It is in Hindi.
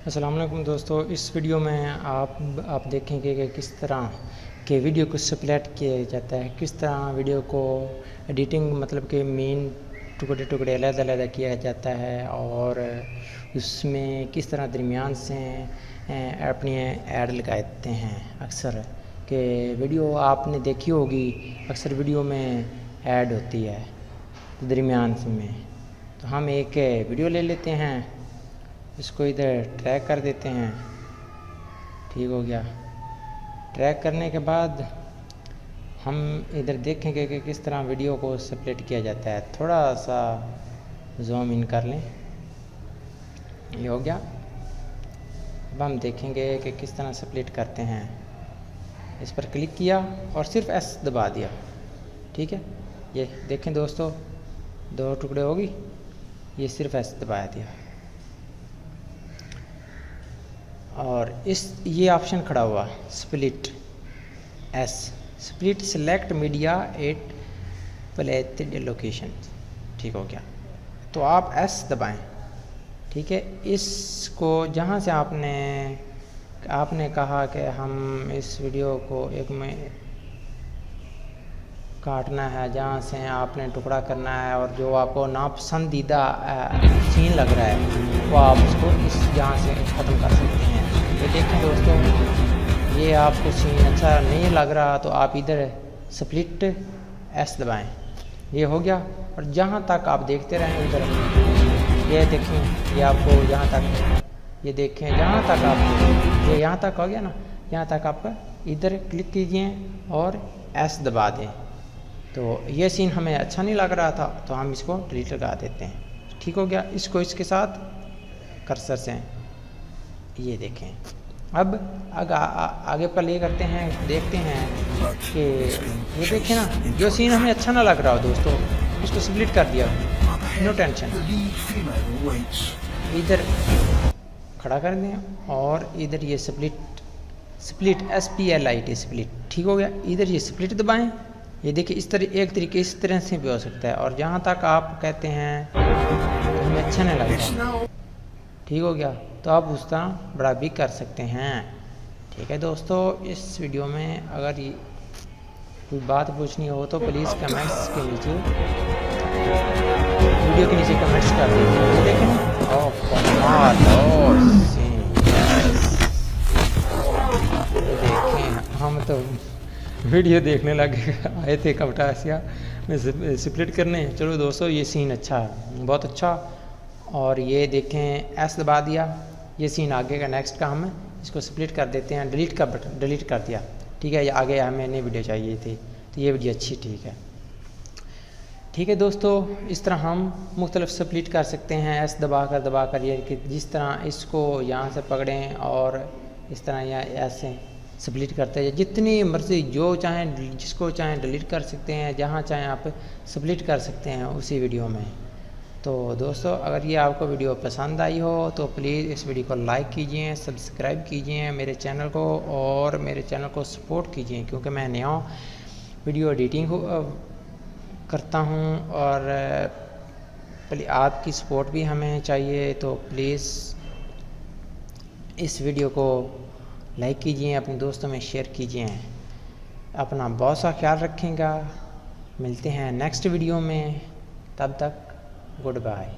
अस्सलाम वालेकुम दोस्तों, इस वीडियो में आप देखेंगे कि किस तरह के वीडियो को स्प्लिट किया जाता है, किस तरह वीडियो को एडिटिंग मतलब कि मेन टुकड़े अलग अलग किया जाता है और उसमें किस तरह दरमियान से अपनी ऐड लगाते हैं। अक्सर कि वीडियो आपने देखी होगी, अक्सर वीडियो में ऐड होती है दरमियान में। तो हम एक वीडियो ले लेते हैं, इसको इधर ट्रैक कर देते हैं। ठीक हो गया। ट्रैक करने के बाद हम इधर देखेंगे कि किस तरह वीडियो को स्प्लिट किया जाता है। थोड़ा सा जूम इन कर लें, ये हो गया। अब हम देखेंगे कि किस तरह स्प्लिट करते हैं। इस पर क्लिक किया और सिर्फ एस दबा दिया। ठीक है, ये देखें दोस्तों, दो टुकड़े होगी, ये सिर्फ एस दबा दिया और ये ऑप्शन खड़ा हुआ split S, split select media at plated location. ठीक हो गया। तो आप एस दबाएं। ठीक है, इसको जहाँ से आपने कहा कि हम इस वीडियो को एक में काटना है, जहाँ से आपने टुकड़ा करना है और जो आपको नापसंदीदा सीन लग रहा है वो आप उसको इस जहाँ से ख़त्म कर सकते हैं। ये देखें दोस्तों, ये आपको सीन अच्छा नहीं लग रहा तो आप इधर स्प्लिट एस दबाएं। ये हो गया। और जहाँ तक आप देखते रहें उधर, ये देखें, ये आपको जहाँ तक, ये देखें जहाँ तक आप, ये यहाँ तक हो गया ना, यहाँ तक आप इधर क्लिक कीजिए और एस दबा दें। तो ये सीन हमें अच्छा नहीं लग रहा था तो हम इसको डिलीट लगा देते हैं। ठीक हो गया। इसको इसके साथ कर्सर से ये देखें। अब आगे प्ले करते हैं, देखते हैं कि ये देखें ना, जो सीन हमें अच्छा ना लग रहा हो दोस्तों, इसको स्प्लिट कर दिया, नो टेंशन। इधर खड़ा कर दें और इधर ये स्प्लिट SPLIT स्प्लिट। ठीक हो गया। इधर ये स्प्लिट दबाएं। ये देखिए, इस तरह एक तरीके इस तरह से भी हो सकता है। और जहाँ तक आप कहते हैं तो हमें अच्छा नहीं लगता, ठीक हो गया, तो आप उस तरह बड़ा भी कर सकते हैं। ठीक है दोस्तों, इस वीडियो में अगर ये कोई बात पूछनी हो तो प्लीज़ कमेंट्स के नीचे, वीडियो के नीचे कमेंट्स कर दीजिए। ये देखें ना, देखें, हम तो वीडियो देखने लगे आए थे कवटासिया में स्प्लिट करने। चलो दोस्तों, ये सीन अच्छा है, बहुत अच्छा। और ये देखें, एस दबा दिया, ये सीन आगे का नेक्स्ट का हम इसको स्प्लिट कर देते हैं। डिलीट का बटन डिलीट कर दिया। ठीक है, ये आगे हमें नई वीडियो चाहिए थी तो ये वीडियो अच्छी, ठीक है दोस्तों। इस तरह हम मुख्तलिफ स्प्लिट कर सकते हैं, एस दबा कर ये कि जिस तरह इसको यहाँ से पकड़ें और इस तरह या ऐसे स्प्लिट करते हैं। जितनी मर्ज़ी जो चाहें, जिसको चाहें डिलीट कर सकते हैं, जहाँ चाहें आप स्प्लिट कर सकते हैं उसी वीडियो में। तो दोस्तों, अगर ये आपको वीडियो पसंद आई हो तो प्लीज़ इस वीडियो को लाइक कीजिए, सब्सक्राइब कीजिए मेरे चैनल को और मेरे चैनल को सपोर्ट कीजिए, क्योंकि मैं नया वीडियो एडिटिंग करता हूँ और आपकी सपोर्ट भी हमें चाहिए। तो प्लीज़ इस वीडियो को लाइक कीजिए, अपने दोस्तों में शेयर कीजिए। अपना बहुत सा ख्याल रखेंगे। मिलते हैं नेक्स्ट वीडियो में, तब तक गुड बाय।